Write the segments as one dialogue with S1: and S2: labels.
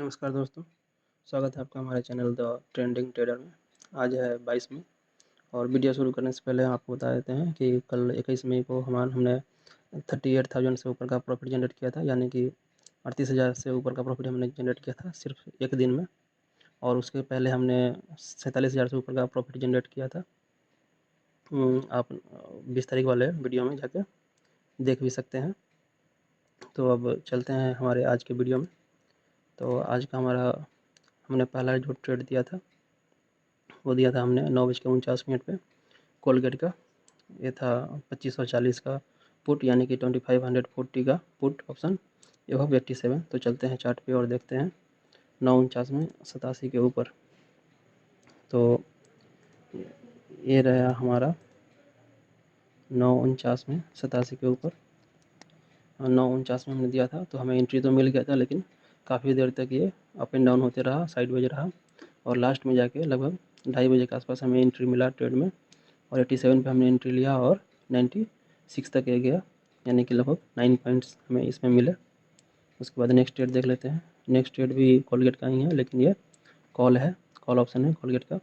S1: नमस्कार दोस्तों, स्वागत है आपका हमारे चैनल द ट्रेंडिंग ट्रेडर में। आज है 22 मई और वीडियो शुरू करने से पहले आपको बता देते हैं कि कल 21 मई को हमने 38,000 से ऊपर का प्रॉफिट जनरेट किया था, यानी कि 38,000 से ऊपर का प्रॉफिट हमने जनरेट किया था सिर्फ एक दिन में। और उसके पहले हमने 47,000 से ऊपर का प्रॉफिट जनरेट किया था। आप 20 तारीख वाले वीडियो में जाके देख भी सकते हैं। तो अब चलते हैं हमारे आज के वीडियो में। तो आज का हमने पहला जो ट्रेड दिया था वो दिया था हमने 9:49 पे कोलगेट का। ये था 2540 का पुट, यानी कि 2540 का पुट ऑप्शन एवं 87। तो चलते हैं चार्ट पे और देखते हैं 9:49 में 87 के ऊपर। तो ये रहा हमारा 9:49 में 87 के ऊपर। 9:49 में हमने दिया था तो हमें एंट्री तो मिल गया था, लेकिन काफ़ी देर तक ये अप एंड डाउन होते रहा, साइडवेज रहा और लास्ट में जाके लगभग 2:30 बजे के आसपास हमें एंट्री मिला ट्रेड में और 87 पे हमने एंट्री लिया और 96 तक ये गया, यानी कि लगभग 9 पॉइंट्स हमें इसमें मिले। उसके बाद नेक्स्ट ट्रेड देख लेते हैं। नेक्स्ट ट्रेड भी कोलगेट का ही है, लेकिन ये कॉल है, कॉल ऑप्शन है कोलगेट का।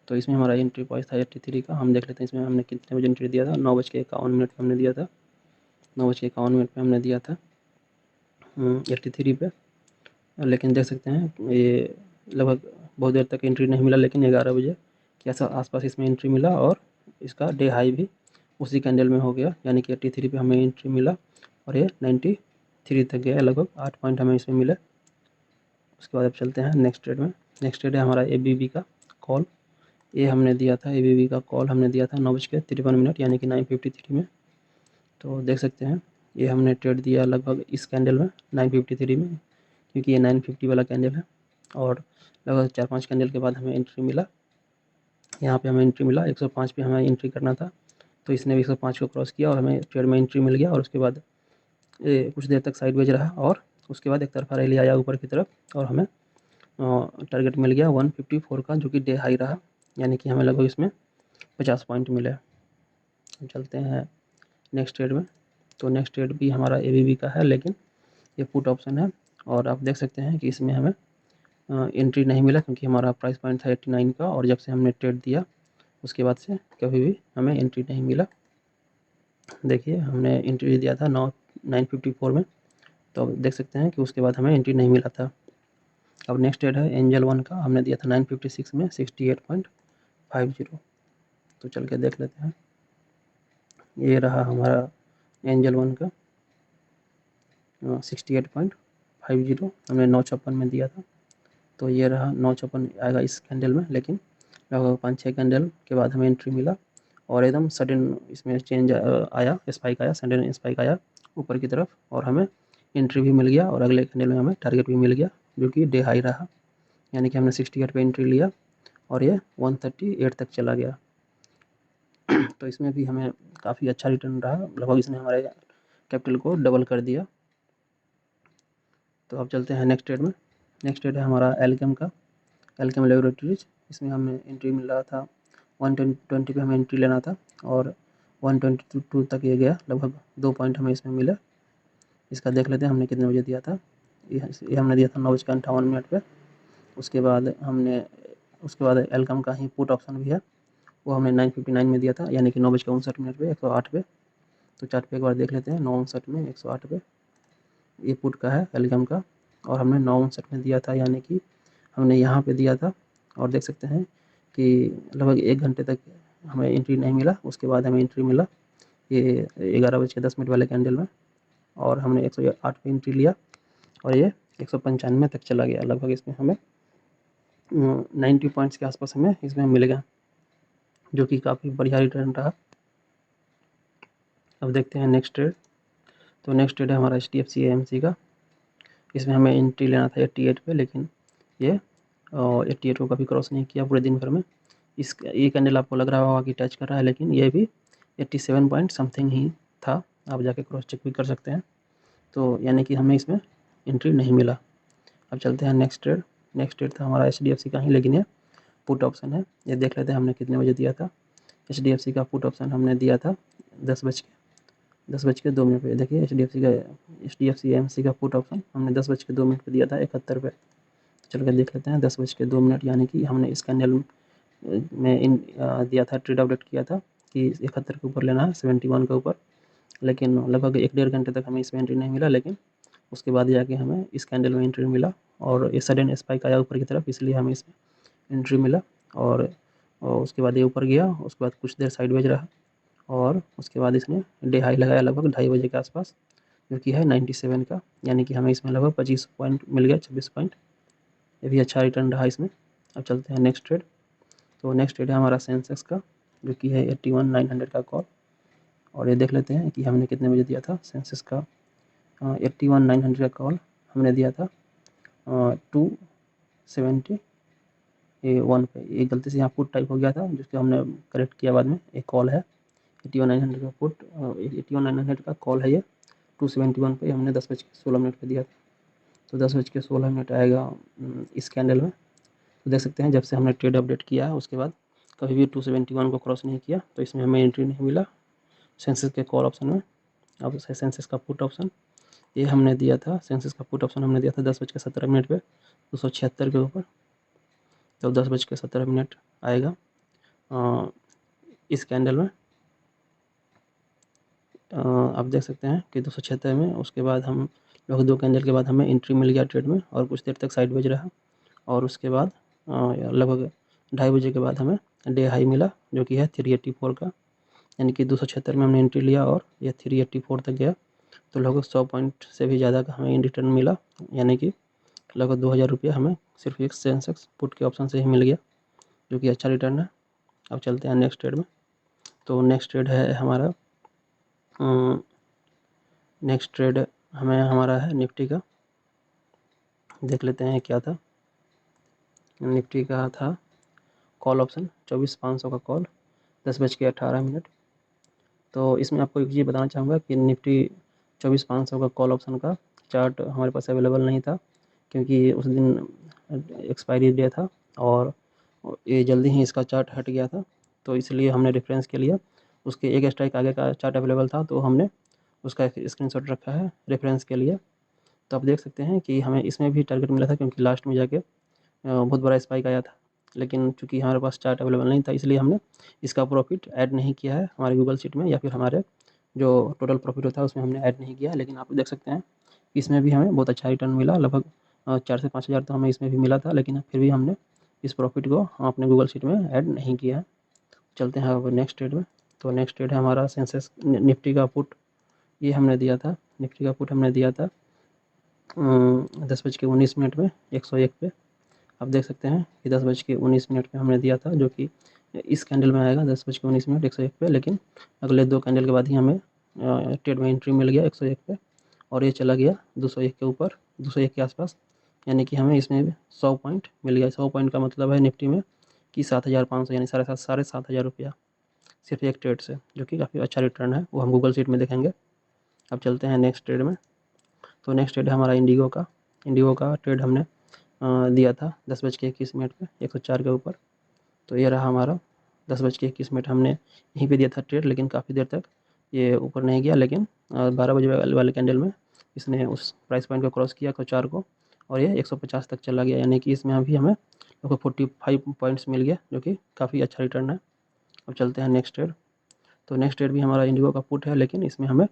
S1: तो इसमें हमारा एंट्री प्राइस था 83 का। हम देख लेते हैं इसमें हमने कितने बजे एंट्री दिया था। 9:51 पर हमने दिया था। 9:51 पर हमने दिया था 83 पे। लेकिन देख सकते हैं ये लगभग बहुत देर तक एंट्री नहीं मिला, लेकिन 11 बजे के आसपास इसमें एंट्री मिला और इसका डे हाई भी उसी कैंडल में हो गया, यानी कि 83 पे हमें एंट्री मिला और ये 93 तक गया, लगभग 8 पॉइंट हमें इसमें मिले। उसके बाद अब चलते हैं नेक्स्ट ट्रेड में। नेक्स्ट ट्रेड है हमारा ABB का कॉल। ये हमने दिया था, ABB का कॉल हमने दिया था 9:53, यानी कि 9:53 में। तो देख सकते हैं ये हमने ट्रेड दिया लगभग इस कैंडल में 9:53 में, क्योंकि ये 950 वाला कैंडल है और लगभग 4-5 कैंडल के बाद हमें एंट्री मिला। यहाँ पे हमें एंट्री मिला 105 पे हमें एंट्री करना था, तो इसने भी 105 को क्रॉस किया और हमें ट्रेड में एंट्री मिल गया। और उसके बाद कुछ देर तक साइडवेज रहा और उसके बाद एक तरफा रैली आया ऊपर की तरफ और हमें टारगेट मिल गया 154 का, जो कि डे हाई रहा, यानी कि हमें लगभग इसमें 50 पॉइंट मिले। चलते हैं नेक्स्ट ट्रेड में। तो नेक्स्ट ट्रेड भी हमारा ABB का है, लेकिन ये पुट ऑप्शन है और आप देख सकते हैं कि इसमें हमें एंट्री नहीं मिला, क्योंकि हमारा प्राइस पॉइंट था 89 का और जब से हमने ट्रेड दिया उसके बाद से कभी भी हमें एंट्री नहीं मिला। देखिए हमने एंट्री दिया था 954 में, तो देख सकते हैं कि उसके बाद हमें एंट्री नहीं मिला था। अब नेक्स्ट ट्रेड है एंजल वन का। हमने दिया था 956 में 68.50। तो चल के देख लेते हैं। ये रहा हमारा एंजल वन का 68.50 हमने 956 में दिया था। तो ये रहा 956 आएगा इस कैंडल में, लेकिन लगभग 5-6 कैंडल के बाद हमें एंट्री मिला और एकदम सडन इसमें चेंज आया, स्पाइक आया, सडन स्पाइक आया ऊपर की तरफ और हमें एंट्री भी मिल गया और अगले कैंडल में हमें टारगेट भी मिल गया, जो कि डे हाई रहा, यानी कि हमने 68 पे एंट्री लिया और ये 138 तक चला गया। तो इसमें भी हमें काफ़ी अच्छा रिटर्न रहा, लगभग इसने हमारे कैपिटल को डबल कर दिया। तो अब चलते हैं नेक्स्ट ट्रेड में। नेक्स्ट ट्रेड है हमारा एल्केम का, एल्केम लेबोरेटरीज। इसमें हमें एंट्री मिल रहा था 120 पे हमें एंट्री लेना था और 122 तक ये गया, लगभग 2 पॉइंट हमें इसमें मिला। इसका देख लेते हैं हमने कितने बजे दिया था। ये हमने दिया था 9:58 पे। उसके बाद एल्केम का ही पुट ऑप्शन भी है, वो हमने 9:59 में दिया था, यानी कि 9:59 पे 108 पे। तो चार्ट पे एक बार देख लेते हैं 9:59 में 108 पे ये पुट का है एल्केम का, और हमने 9:59 में दिया था, यानी कि हमने यहाँ पे दिया था और देख सकते हैं कि लगभग 1 घंटे तक हमें एंट्री नहीं मिला। उसके बाद हमें एंट्री मिला ये 11:10 वाले कैंडल में और हमने 108 पे एंट्री लिया और ये 195 तक चला गया। लगभग इसमें हमें 90 पॉइंट्स के आसपास हमें इसमें मिल गया, जो कि काफ़ी बढ़िया रिटर्न रहा। अब देखते हैं नेक्स्ट ट्रेड। तो नेक्स्ट ट्रेड है हमारा HDFC AMC का। इसमें हमें एंट्री लेना था 88 पे, लेकिन ये 88 को कभी क्रॉस नहीं किया पूरे दिन भर में। ये कैंडल आपको लग रहा होगा कि टच कर रहा है, लेकिन ये भी 87 पॉइंट समथिंग ही था। आप जाके क्रॉस चेक भी कर सकते हैं। तो यानी कि हमें इसमें एंट्री नहीं मिला। अब चलते हैं नेक्स्ट ट्रेड। नेक्स्ट ट्रेड था हमारा HDFC का ही, लेकिन ये पुट ऑप्शन है। ये देख लेते हैं हमने कितने बजे दिया था। HDFC का पुट ऑप्शन हमने दिया था 10 बज के 10:02 पे देखिए HDFC AMC का पुट ऑप्शन हमने 10:02 पे दिया था 71 पे। चल कर देख लेते हैं 10:02 यानी कि हमने इस कैंडल में दिया था, ट्रेड अपडेट किया था कि 71 के ऊपर लेना है, 71 के ऊपर, लेकिन लगभग 1-1.5 घंटे तक हमें इसमें एंट्री नहीं मिला। लेकिन उसके बाद जाके हमें इस कैंडल में एंट्री मिला और ये सडन स्पाइक आया ऊपर की तरफ, इसलिए हमें इसमें एंट्री मिला। और उसके बाद ये ऊपर गया, उसके बाद कुछ देर साइडवेज रहा और उसके बाद इसने डे हाई लगाया लगभग 2:30 बजे के आसपास, जो कि है 97 का, यानी कि हमें इसमें लगभग 25 पॉइंट मिल गया, 26 पॉइंट। ये भी अच्छा रिटर्न रहा इसमें। अब चलते हैं नेक्स्ट ट्रेड। तो नेक्स्ट ट्रेड है हमारा सेंसेक्स का, जो कि है 81,900 का कॉल। और ये देख लेते हैं कि हमने कितने बजे दिया था सेंसेक्स का 81,900 का कॉल हमने दिया था 271 पे। ये गलती से यहाँ पुट टाइप हो गया था, जिसको हमने करेक्ट किया बाद में। एक कॉल है 81,900 का पुट, 81,900 का कॉल है ये 271 पे, हमने 10:16 पे दिया था। तो 10:16 आएगा इस कैंडल में। तो देख सकते हैं जब से हमने ट्रेड अपडेट किया है उसके बाद कभी भी 271 को क्रॉस नहीं किया, तो इसमें हमें एंट्री नहीं मिला सेंसेक्स के कॉल ऑप्शन में। अब सेंसेक्स का पुट ऑप्शन ये हमने दिया था, सेंसेक्स का पुट ऑप्शन हमने दिया था 10:17 पे 276 के ऊपर। तो 10:17 आएगा इस कैंडल में। आप देख सकते हैं कि 276 में, उसके बाद हम लोग 2 कैंडल के बाद हमें एंट्री मिल गया ट्रेड में और कुछ देर तक साइडवेज रहा। और उसके बाद लगभग 2:30 बजे के बाद हमें डे हाई मिला, जो कि है 384 का, यानी कि 276 में हमने एंट्री लिया और यह 384 तक गया। तो लगभग 100 पॉइंट से भी ज़्यादा का हमें इन रिटर्न मिला, यानी कि लगभग 2,000 रुपये हमें सिर्फ एक सेंसेक्स पुट के ऑप्शन से ही मिल गया, जो कि अच्छा रिटर्न है। अब चलते हैं नेक्स्ट ट्रेड में। तो नेक्स्ट ट्रेड है हमारा नेक्स्ट ट्रेड हमें हमारा है निफ्टी का। देख लेते हैं क्या था। निफ्टी का था कॉल ऑप्शन 24,500 का कॉल 10:18। तो इसमें आपको एक चीज़ बताना चाहूँगा कि निफ्टी 24,500 का कॉल ऑप्शन का चार्ट हमारे पास अवेलेबल नहीं था, क्योंकि उस दिन एक्सपायरी डे था और ये जल्दी ही इसका चार्ट हट गया था। तो इसलिए हमने रेफरेंस के लिए उसके एक स्ट्राइक आगे का चार्ट अवेलेबल था, तो हमने उसका एक स्क्रीनशॉट रखा है रेफरेंस के लिए। तो आप देख सकते हैं कि हमें इसमें भी टारगेट मिला था, क्योंकि लास्ट में जाके बहुत बड़ा स्पाइक आया था। लेकिन चूंकि हमारे पास चार्ट अवेलेबल नहीं था, इसलिए हमने इसका प्रॉफिट ऐड नहीं किया है हमारे गूगल शीट में, या फिर हमारे जो टोटल प्रॉफिट होता है उसमें हमने ऐड नहीं किया है। लेकिन आप देख सकते हैं कि इसमें भी हमें बहुत अच्छा रिटर्न मिला, लगभग 4 से 5 हज़ार तो हमें इसमें भी मिला था, लेकिन फिर भी हमने इस प्रॉफिट को हम अपने गूगल शीट में ऐड नहीं किया है। चलते हैं अब नेक्स्ट ट्रेड में। तो नेक्स्ट ट्रेड है हमारा सेंसेक्स निफ्टी का पुट। ये हमने दिया था, निफ्टी का पुट हमने दिया था 10:19 में 101 पे। आप देख सकते हैं कि 10:19 पे हमने दिया था, जो कि इस कैंडल में आएगा 10:19 101 पे। लेकिन अगले 2 कैंडल के बाद ही हमें ट्रेड में एंट्री मिल गया 101 पे और ये चला गया 201 के ऊपर, 201 के आसपास, यानी कि हमें इसमें 100 पॉइंट मिल गया। 100 पॉइंट का मतलब है निफ्टी में कि 7,500 यानी 7,500 रुपया सिर्फ एक ट्रेड से, जो कि काफ़ी अच्छा रिटर्न है, वो हम गूगल शीट में देखेंगे। अब चलते हैं नेक्स्ट ट्रेड में। तो नेक्स्ट ट्रेड है हमारा इंडिगो का। इंडिगो का ट्रेड हमने दिया था 10:21 पे 104 के ऊपर। तो ये रहा हमारा 10:21 हमने यहीं पे दिया था ट्रेड, लेकिन काफ़ी देर तक ये ऊपर नहीं गया। लेकिन 12 बजे वाले कैंडल में इसने उस प्राइस पॉइंट को क्रॉस किया 104 को और ये 150 तक चला गया, यानी कि इसमें अभी हमें लगभग 45 पॉइंट्स मिल गया, जो कि काफ़ी अच्छा रिटर्न है। अब चलते हैं नेक्स्ट ट्रेड। तो नेक्स्ट ट्रेड भी हमारा इंडिगो का पुट है, लेकिन इसमें हमें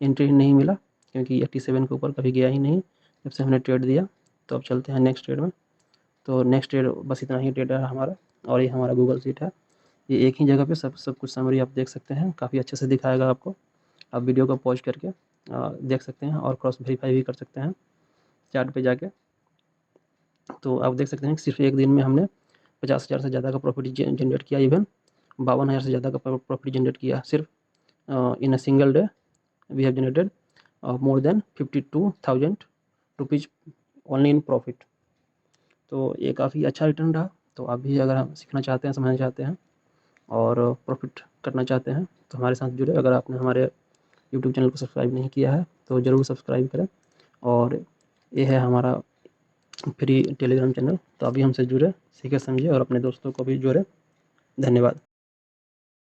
S1: एंट्री नहीं मिला, क्योंकि 87 के ऊपर कभी गया ही नहीं जब से हमने ट्रेड दिया। तो अब चलते हैं नेक्स्ट ट्रेड में। तो नेक्स्ट ट्रेड बस इतना ही ट्रेड है हमारा, और ये हमारा गूगल शीट है। ये एक ही जगह पे सब कुछ समरी आप देख सकते हैं, काफ़ी अच्छे से दिखाएगा आपको। आप वीडियो को पॉज करके देख सकते हैं और क्रॉस वेरीफाई भी कर सकते हैं चार्ट पे जाके। तो आप देख सकते हैं कि सिर्फ एक दिन में हमने 50,000 से ज़्यादा का प्रॉफिट जनरेट किया, इवन 52,000 से ज़्यादा का प्रॉफिट जनरेट किया सिर्फ in a single day. We have generated more than 52,000 rupees only in profit. तो ये काफ़ी अच्छा रिटर्न रहा। तो आप भी अगर हम सीखना चाहते हैं, समझना चाहते हैं और प्रॉफिट करना चाहते हैं, तो हमारे साथ जुड़े। अगर आपने हमारे यूट्यूब चैनल को सब्सक्राइब नहीं किया है तो ज़रूर सब्सक्राइब करें। और ये है हमारा फ्री टेलीग्राम चैनल, तो अभी हमसे जुड़े, सीखे समझे और अपने दोस्तों को भी जोड़े। धन्यवाद।